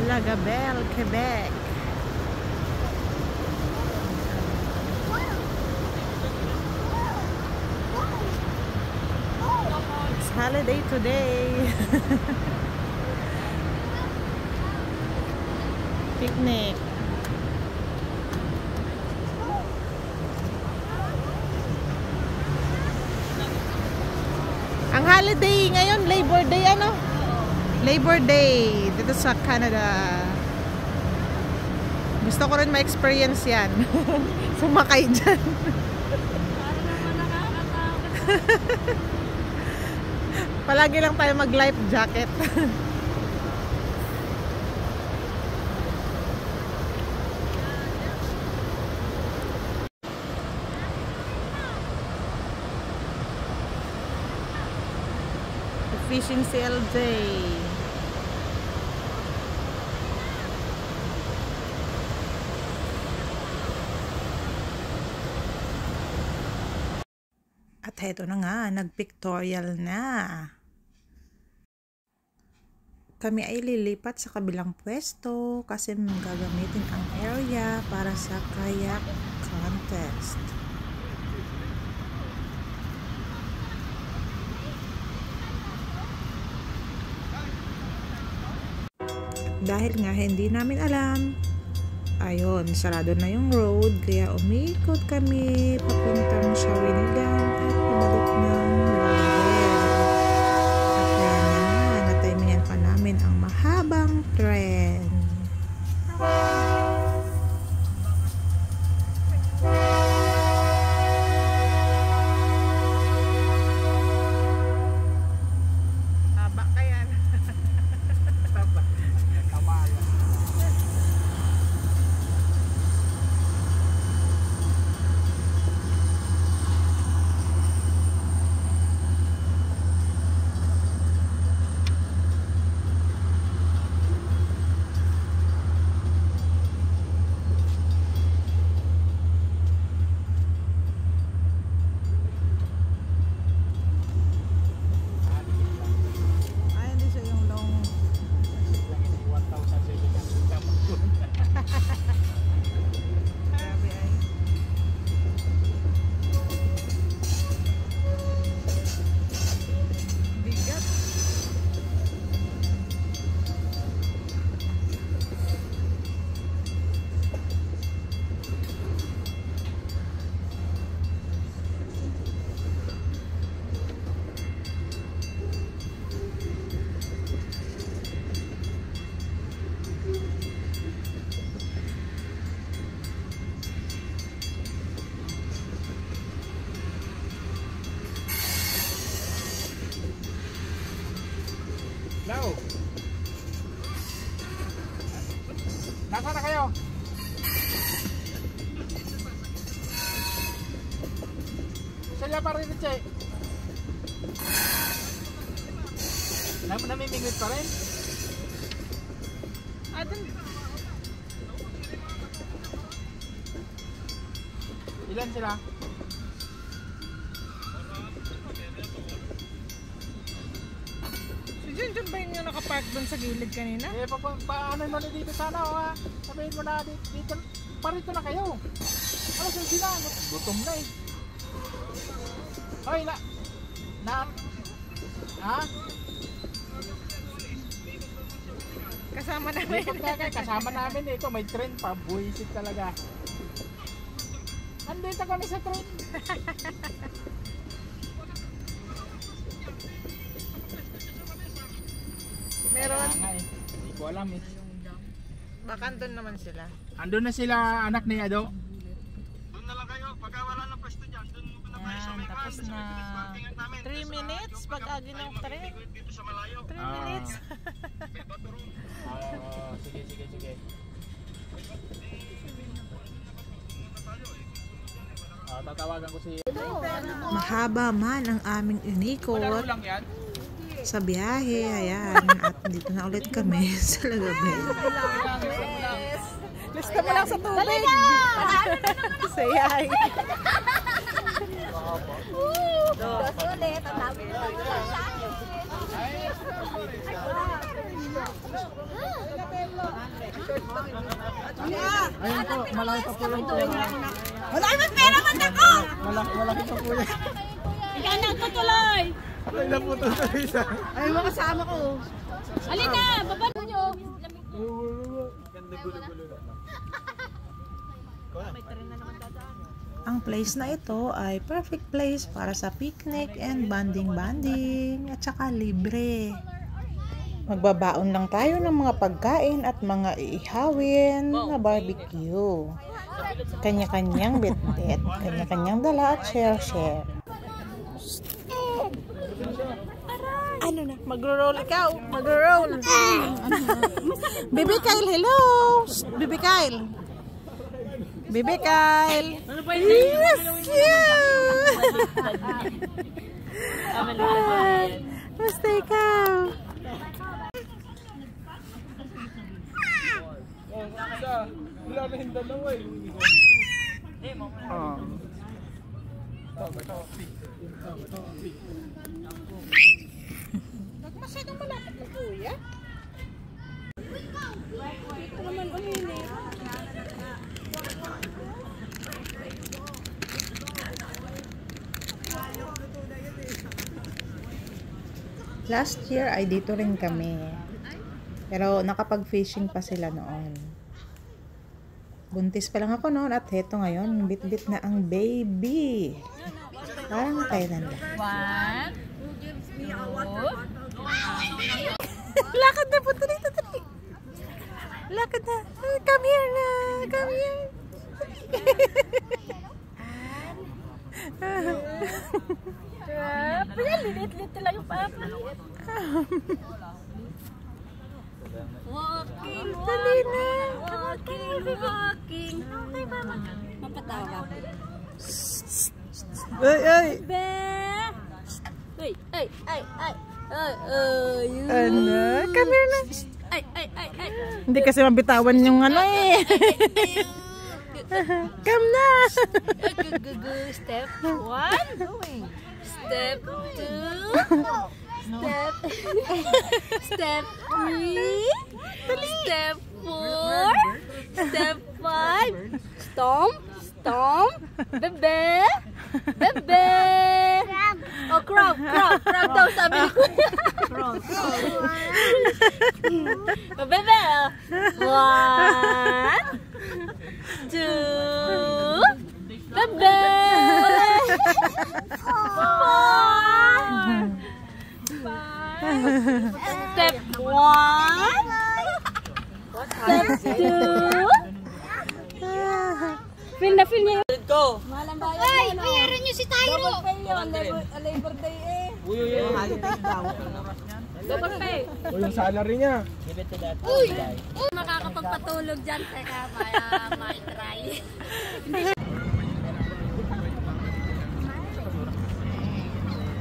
Lagabel, Quebec. It's holiday today. Picnic. Ang holiday ngayon, Labor Day, ano? Labor Day dito sa Canada. Gusto ko rin ma-experience yan. Sumakay dyan. Palagi lang tayo mag-life jacket. Fishing CLJ. At heto na nga, nag-pictorial na. Kami ay lilipat sa kabilang pwesto kasi gagamitin ang area para sa kayak contest. Dahil nga hindi namin alam, ayun, sarado na yung road, kaya umikot kami papuntang Shawinigan at pabalik ng Lagabel. At kaya na, natimingan pa namin ang mahabang tren. Haba kaya. No. Nasa na kayo? Sila pa rin, Che. Namimingwit pa rin? Ilan sila? Diyan ba yung nakapark doon sa gilid kanina? Eh, paano mo na dito sana, ha? Sabihin mo na dito, parito na kayo. Ano sila? Gutom na eh. Hoy, ha? Kasama namin. Kasama namin ito, may train pa, buwisit talaga. Andito kami sa train. Meron. Hindi ko alam eh. Baka andun naman sila. Andun na sila, anak ni Ado. Doon na lang kayo, pagka wala ng pwesto dyan, doon na kayo sa may Tapos na 3 minutes pag agi ng tren. dito sa malayo. 3 minutes. Sige. Tatawagan ko si... Mahaba man ang aming inikot lang yan. sa biyahe, ayan, at dito na ulit kami sa Lagabel. Lista mo lang sa tubig. Sayay. Ayun po, malaki pa po yung pera. Wala may pera man ako! Malaki pa po yan. Ikaw na tutuloy! Ay, naputuloy siya. Ay, mga kasama ko. Alina, baba nyo. Ang place na ito ay perfect place para sa picnic and banding-banding at saka libre. Magbabaon lang tayo ng mga pagkain at mga iihawin na barbecue. Kanya-kanyang bit-bit, kanya-kanyang dala at share-share. Ano na? Magro-roll ikaw. Magro-roll. Baby Kyle, hello! Baby Kyle. Baby Kyle. Yes, cute! Basta ikaw. Wala na yung dalawa eh. Masyadong malapit na kuya. Ito naman uminit. Last year ay dito rin kami. Pero nakapag-fishing pa sila noon. Buntis pa lang ako noon at heto ngayon, bit-bit na ang baby. Parang kailan lang. 1, 2, Lakad na po, tuloy. Lakad na. Come here na. Come here. Ayan, lilit-lit lang yung papa. Walking, Dali na. walking. Okay, mama. Mapatawa ka. Ay. Be! Ay, ay, ay, ay. Ano? Come here na. Ay. Hindi kasi mabitawan yung ano eh. Come na. Step 1. Step 2. Step 3. Step 4. Step 5. Stomp. Bebe. Oh, crab daw sabi ni Kuya. Bebe. 1, 2. Bebe. 4. 5. Step 1. Step 2. Feel niya. Go. Malang bayan. Ay, bayaran niyo si Tyro. Double pay yun. Labor Day eh. Holiday daw. Double pay. Yung salary niya. Uy! Makakapagpatulog dyan. Teka, may try.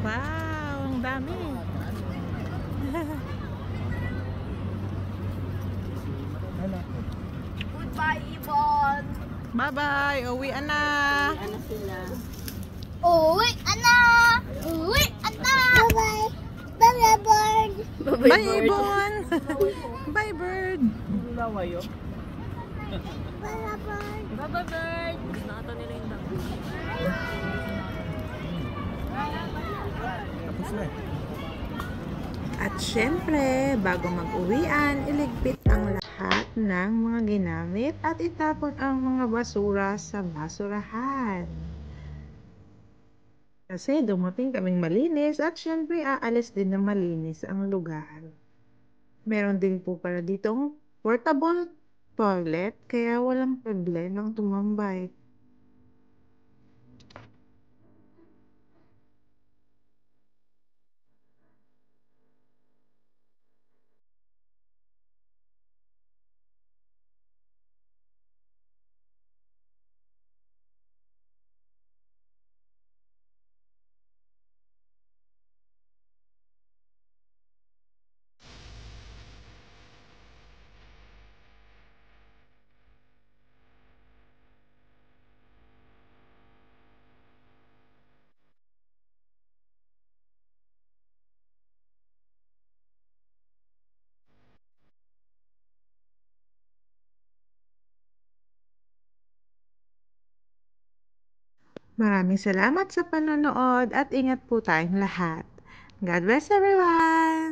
Wow, ang dami. Goodbye, Ibon. Bye-bye. Uwian na. Uwi, ana! Bye-bye. Bye-bye, bird. Bye, Ibon. Bye, bird. Lawayo. Bye-bye, bird. Nakata nila yung dami. Tapos na eh. At syempre, bago mag-uwian, iligpit ang lahat ng mga ginamit at itapon ang mga basura sa basurahan. Kasi dumating kaming malinis at syempre aalis din na malinis ang lugar. Meron din po pala ditong portable toilet kaya walang problemang tumambay. Maraming salamat sa panonood at ingat po tayong lahat. God bless everyone!